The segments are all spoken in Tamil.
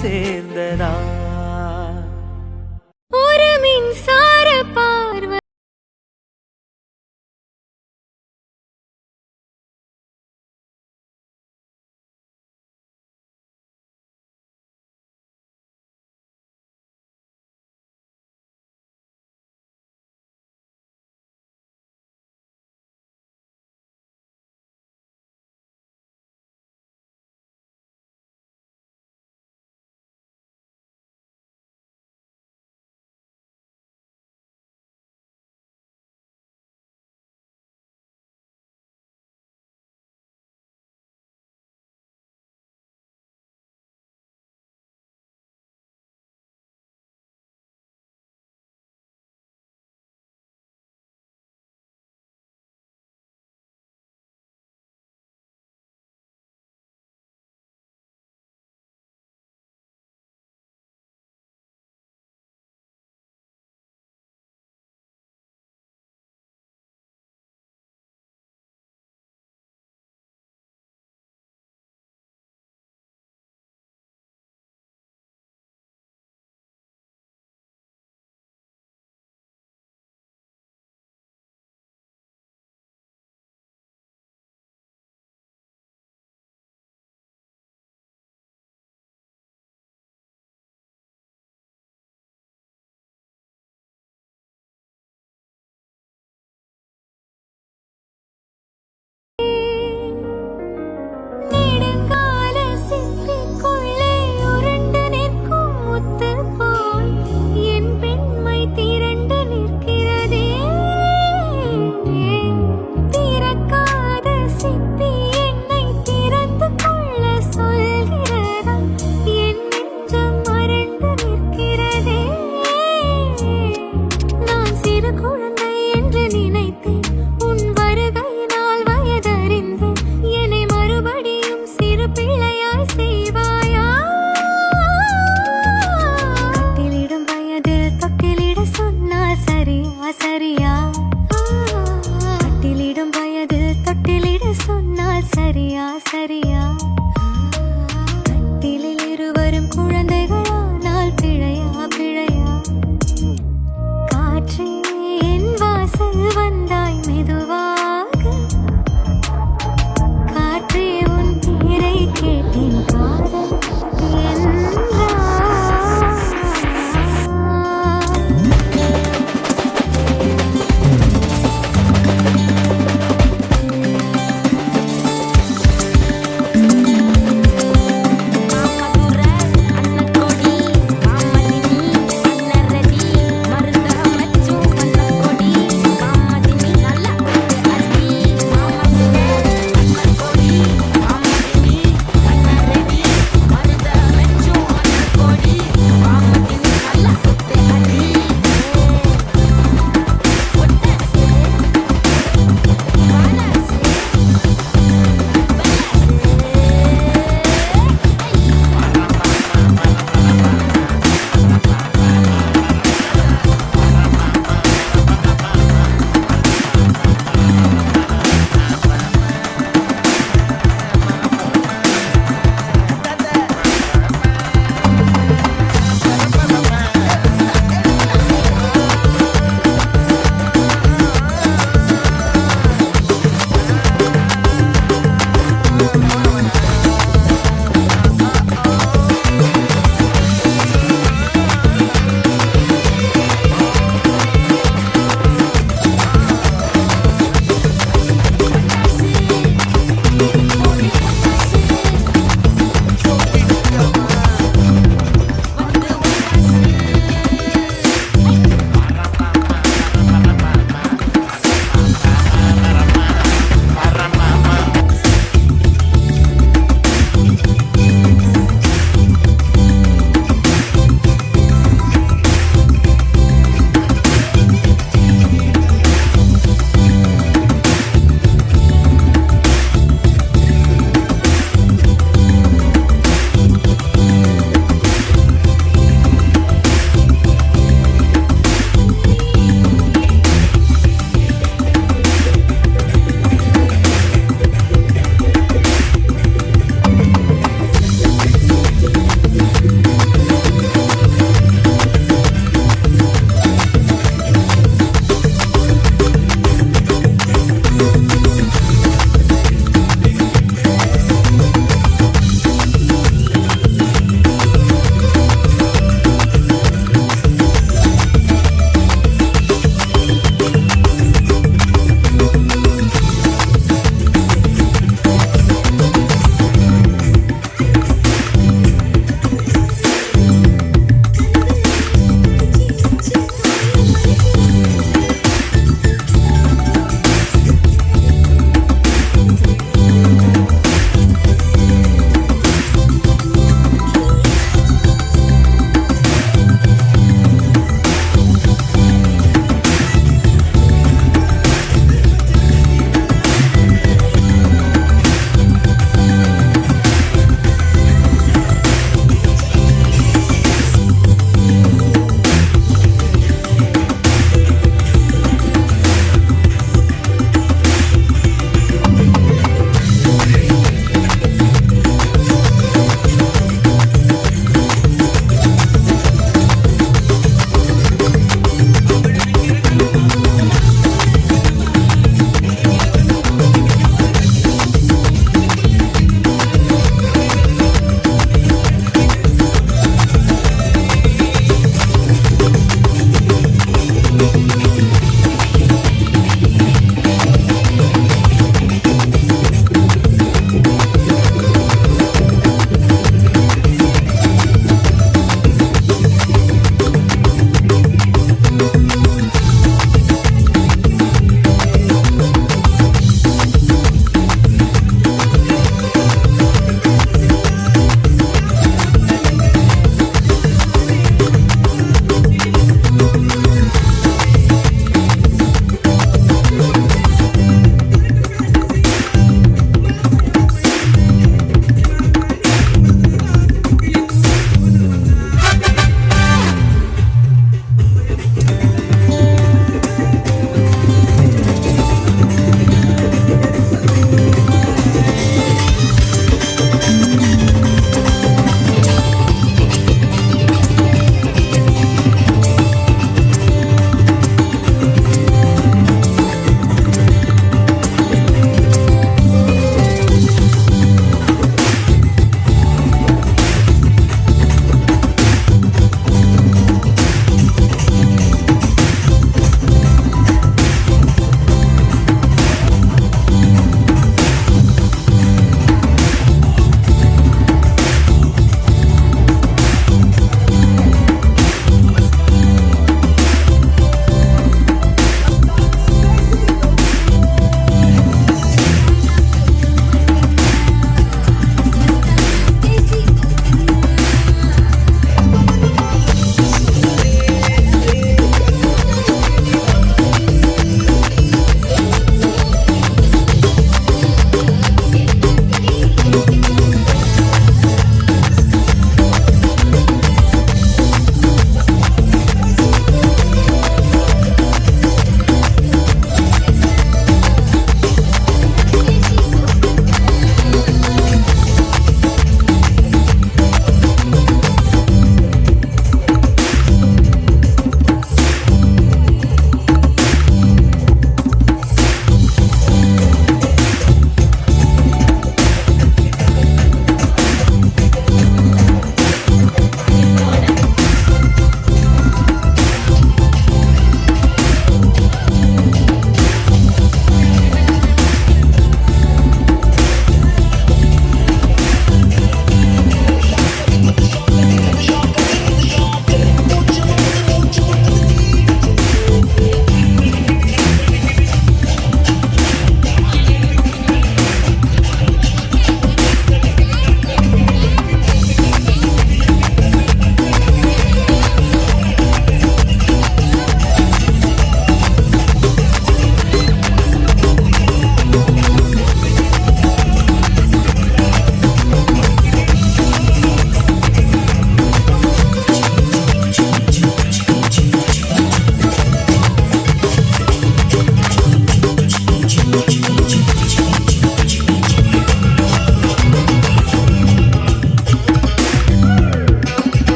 சேர்ந்ததா ஒரு மின்சார பார்வை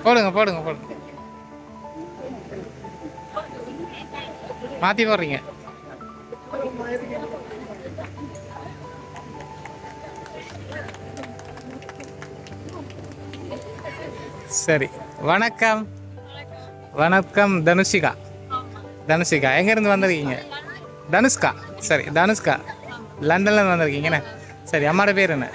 போடுங்க போடுங்க போடுங்க, மாற்றி போடுறீங்க. சரி, வணக்கம். வணக்கம் தனுஷிகா. தனுஷிகா எங்கேருந்து வந்திருக்கீங்க? தனுஷ்கா. சரி தனுஷ்கா, லண்டன்லேருந்து வந்திருக்கீங்கண்ணே. சரி, அம்மாவோட பேர் என்ன?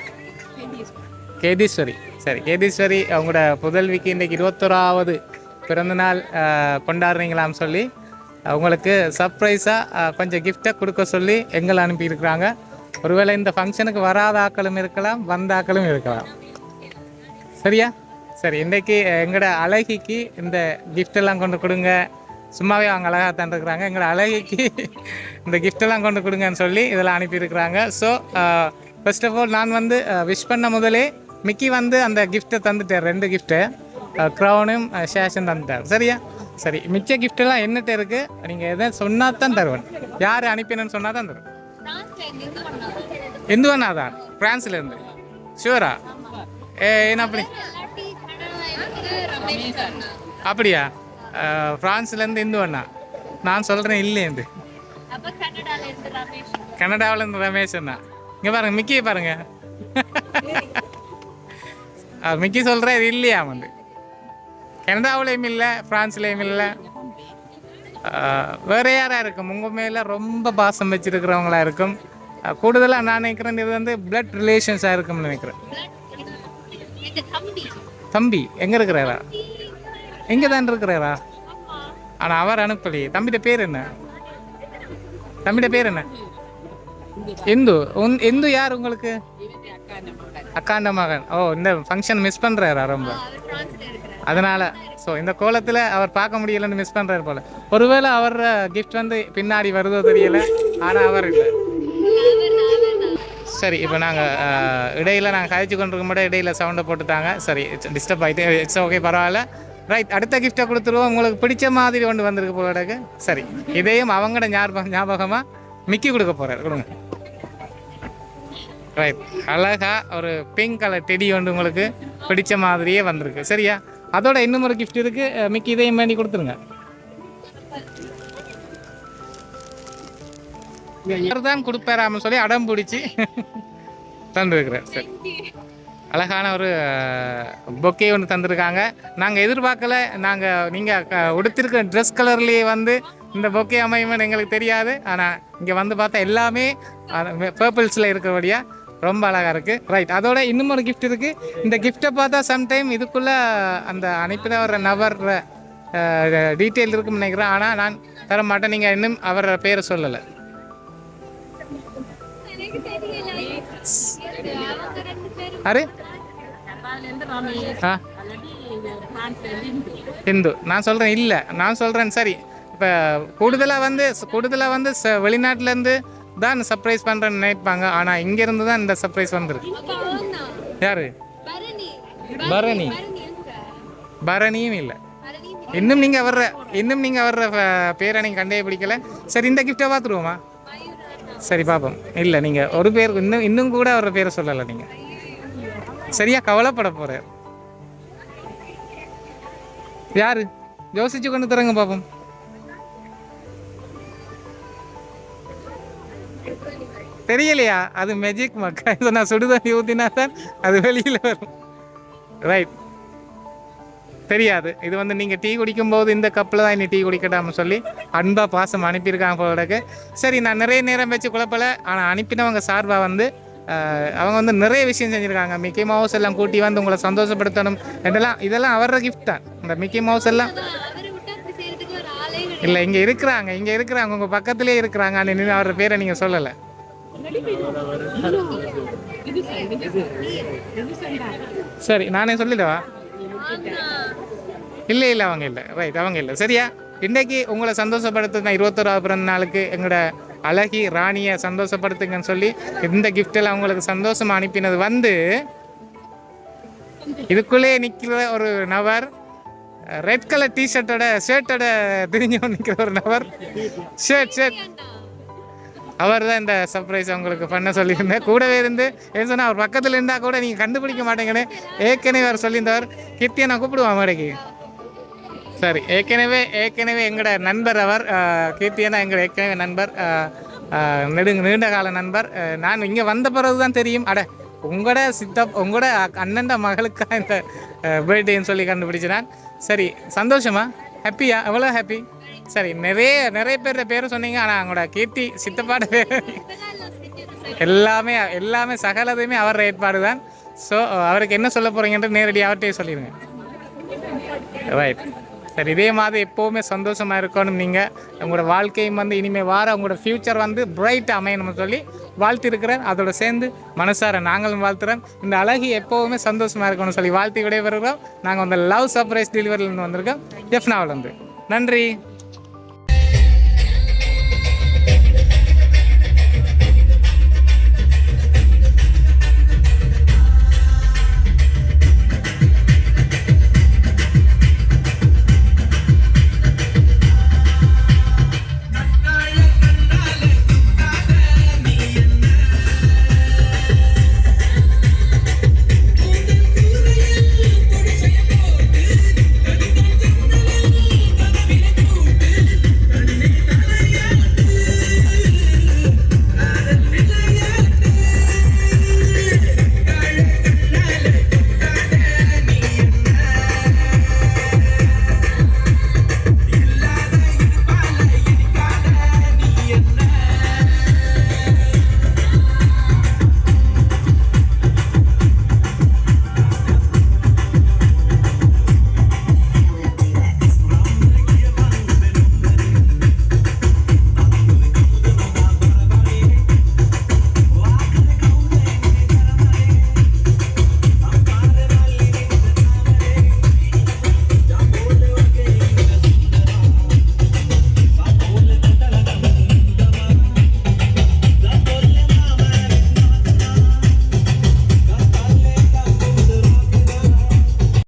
கேதீஸ்வரி. சரி கேதீஸ்வரி, அவங்களோட புதல்விக்கு இன்றைக்கி 21வது பிறந்தநாள் கொண்டாடுறீங்களான்னு சொல்லி அவங்களுக்கு சர்ப்ரைஸாக கொஞ்சம் கிஃப்டை கொடுக்க சொல்லி எங்களை அனுப்பியிருக்கிறாங்க. ஒருவேளை இந்த ஃபங்க்ஷனுக்கு வராத ஆக்களும் இருக்கலாம், வந்த ஆக்களும் இருக்கலாம். சரியா? சரி, இன்றைக்கி எங்களோட அழகிக்கு இந்த கிஃப்டெல்லாம் கொண்டு கொடுங்க. சும்மாவே அவங்க அழகாக தான் இருக்கிறாங்க. எங்களோட அழகிக்கு இந்த கிஃப்டெல்லாம் கொண்டு கொடுங்கன்னு சொல்லி இதெல்லாம் அனுப்பியிருக்கிறாங்க. ஸோ ஃபர்ஸ்ட் ஆஃப் ஆல் நான் வந்து விஷ் பண்ண முதலே மிக்கி வந்து அந்த கிஃப்ட்டை தந்துட்டார். 2 கிஃப்ட்டு, க்ரௌனும் ஷேஷன் தந்துட்டார். சரியா? சரி, மிச்ச கிஃப்டெல்லாம் என்னட்ட இருக்குது. நீங்கள் எதை சொன்னால் தான் தருவேன். யார் அனுப்பினு சொன்னால் தான் தருவேன். இந்துவனா தான், ஃப்ரான்ஸ்லேருந்து. ஷுவரா? என்ன அப்படி? அப்படியா? ஃப்ரான்ஸ்லேருந்து இந்துவண்ணா. நான் சொல்கிறேன் இல்லையேந்து. கனடாவிலேருந்து ரமேஷ் அண்ணா. இங்கே பாருங்கள், மிக்கியை பாருங்கள். மிக்கி சொல்கிறேன் இது இல்லையா வந்து. கனடாவிலையும் இல்லை, ஃப்ரான்ஸ்லேயும் இல்லை. வேறு யாராக இருக்கும் உங்கள் மேலே ரொம்ப பாசம் வச்சுருக்கிறவங்களா இருக்கும். கூடுதலாக நான் நினைக்கிறேன் இது வந்து பிளட் ரிலேஷன்ஸாக இருக்கும்னு நினைக்கிறேன். தம்பி எங்கே இருக்கிறாரா? எங்கே தான் இருக்கிறாரா? ஆனால் அவர் அனுப்பலையே. தம்பிட்ட பேர் என்ன? தம்பிட்ட பேர் என்ன? இந்து. இந்து யார் உங்களுக்கு? அக்காண்ட மகன். ஓ, இந்த ஃபங்க்ஷன் மிஸ் பண்ணுறாரா ரொம்ப? அதனால் ஸோ இந்த கோலத்தில் அவர் பார்க்க முடியலன்னு மிஸ் பண்ணுறாரு போல். ஒருவேளை அவர் கிஃப்ட் வந்து பின்னாடி வருதோ தெரியலை, ஆனால் அவர் இல்லை. சரி, இப்போ நாங்கள் இடையில் நாங்கள் கழிச்சு கொண்டிருக்கும் போது இடையில் சவுண்டை போட்டுட்டாங்க. சரி, டிஸ்டர்ப் ஆகிட்டு இட்ஸ் ஓகே, பரவாயில்ல. ரைட், அடுத்த கிஃப்ட்டை கொடுத்துருவோம். உங்களுக்கு பிடிச்ச மாதிரி ஒன்று வந்திருக்கு போலக்கு. சரி, இதையும் அவங்களோட ஞாபகமாக மிக்கி கொடுக்க போகிறார். கொடுங்க. ரைட், அழகா ஒரு பிங்க் கலர் டெடி ஒன்று உங்களுக்கு பிடிச்ச மாதிரியே வந்திருக்கு. சரியா? அதோட இன்னும் ஒரு கிஃப்ட் இருக்குது. மிக்கி இதையும் வேண்டி கொடுத்துருங்க. தான் கொடுப்பாராமன்னு சொல்லி அடம் பிடிச்சி தந்துருக்குறேன். சரி, அழகான ஒரு பொக்கே ஒன்று தந்திருக்காங்க. நாங்கள் எதிர்பார்க்கல. நீங்கள் உடுத்திருக்கிற ட்ரெஸ் கலர்லேயே வந்து இந்த பொக்கே அமையும்னு எங்களுக்கு தெரியாது. ஆனால் இங்கே வந்து பார்த்தா எல்லாமே பர்பிள்ஸில் இருக்கிறபடியாக ரொம்ப அழகாக இருக்குது. ரைட், அதோட இன்னும் ஒரு கிஃப்ட் இருக்குது. இந்த கிஃப்ட்டை பார்த்தா சம்டைம் இதுக்குள்ளே அந்த அனுப்பின ஒரு நபர் டீட்டெயில் இருக்குன்னு நினைக்கிறேன். ஆனால் நான் தர மாட்டேன். நீங்கள் இன்னும் அவரோட பேரை சொல்லலை. அரே இந்து. நான் சொல்கிறேன் இல்லை, நான் சொல்கிறேன். சரி, இப்போ கூடுதலாக வந்து வெளிநாட்டிலேருந்து தான் சர்ப்ரைஸ் பண்ணுறேன்னு நினைப்பாங்க. ஆனால் இங்கேருந்து தான் இந்த சர்ப்ரைஸ் வந்துருக்கு. யார்? பரணி. பரணியும் இல்லை. இன்னும் நீங்கள் வர்ற பேரை நீங்கள் கண்டே பிடிக்கல. சரி, இந்த கிஃப்ட்டை பார்த்துருவோமா? சரி, பார்ப்போம். இல்லை, நீங்கள் ஒரு பேர் இன்னும் கூட அவர பேரை சொல்லலை. நீங்கள் சரியா கவலைப்பட போகிறார். யார்? யோசிச்சு கொண்டு தரங்க பார்ப்போம். தெரியலையா? அது மேஜிக் மக்கா. இதை நான் சுடுதண்ணி ஊற்றினா தான் அது வெளியில் வரும். ரைட், தெரியாது. இது வந்து நீங்கள் டீ குடிக்கும்போது இந்த கப்பில் தான் இன்னும் டீ குடிக்கட்டாமல் சொல்லி அன்பாக பாசம் அனுப்பியிருக்காங்க போலக்கு. சரி, நான் நிறைய நேரம் வச்சு குழப்பலை. ஆனால் அனுப்பினவங்க சார்பாக வந்து அவங்க வந்து நிறைய விஷயம் செஞ்சுருக்காங்க. மிக்கி மவுஸ் எல்லாம் கூட்டி வந்து உங்களை சந்தோஷப்படுத்தணும் இதெல்லாம் அவரோட கிஃப்ட் தான். இந்த மிக்கி மவுஸ் எல்லாம் இல்லை, இங்கே இருக்கிறாங்க உங்கள் பக்கத்துலேயே இருக்கிறாங்க. ஆனால் அவரோட பேரை நீங்கள் சொல்லலை. சரி, நானே சொல்லிடவா? இல்லை அவங்க இல்லை. ரைட், அவங்க இல்லை. சரியா? இன்றைக்கி உங்களை சந்தோஷப்படுத்துங்க. 21வது பிறந்த நாளுக்கு எங்களோட அழகி ராணியை சந்தோஷப்படுத்துங்கன்னு சொல்லி இந்த கிஃப்டெல்லாம் அவங்களுக்கு சந்தோஷமாக அனுப்பினது வந்து இதுக்குள்ளே நிற்கிற ஒரு நபர் ரெட் கலர் டிஷர்ட்டோட ஷர்ட்டோட திரிஞ்சு நிற்கிற ஒரு நபர். ஷர்ட் அவர் தான் இந்த சர்ப்ரைஸ் உங்களுக்கு பண்ண சொல்லியிருந்தேன். கூடவே இருந்து என்ன சொன்னால் அவர் பக்கத்தில் இருந்தால் கூட நீங்கள் கண்டுபிடிக்க மாட்டேங்கன்னு ஏற்கனவே அவர் சொல்லியிருந்தவர். கீர்த்தியை நான் கூப்பிடுவான் மேடைக்கு. சரி, ஏற்கனவே எங்களோட நண்பர் அவர். கீர்த்தியனா எங்களோட ஏற்கனவே நண்பர், நீண்ட கால நண்பர். நான் இங்கே வந்த பிறகு தான் தெரியும், உங்களோட அண்ணன் மகளுக்காக இந்த பர்த்டேன்னு சொல்லி கண்டுபிடிச்சினான். சரி, சந்தோஷமா? ஹாப்பியா? எவ்வளோ ஹாப்பி? சரி, நிறைய பேரை சொன்னீங்க. ஆனால் அவங்களோட கீர்த்தி சித்தப்பாட பேர் எல்லாமே சகலதையுமே அவர் ஏற்பாடு தான். ஸோ அவருக்கு என்ன சொல்ல போகிறீங்கன்ட்டு நேரடியாக அவர்கிட்டே சொல்லிடுங்க. ரைட். சரி, இதே மாதிரி எப்போவுமே சந்தோஷமாக இருக்கணும். நீங்கள் உங்களோட வாழ்க்கையும் இனிமேல் உங்களோட ஃப்யூச்சர் பிரைட்டாக அமையணும்னு சொல்லி வாழ்த்திருக்கிறேன். அதோட சேர்ந்து மனசார நாங்களும் வாழ்த்துறோம். இந்த அழகி எப்போவுமே சந்தோஷமாக இருக்கணும்னு சொல்லி வாழ்த்தி விடைபெறுகிறோம். நாங்கள் லவ் சர்ப்ரைஸ் டெலிவரியிலேருந்து வந்திருக்கோம், ஜெஃப்னாவிலேருந்து. நன்றி.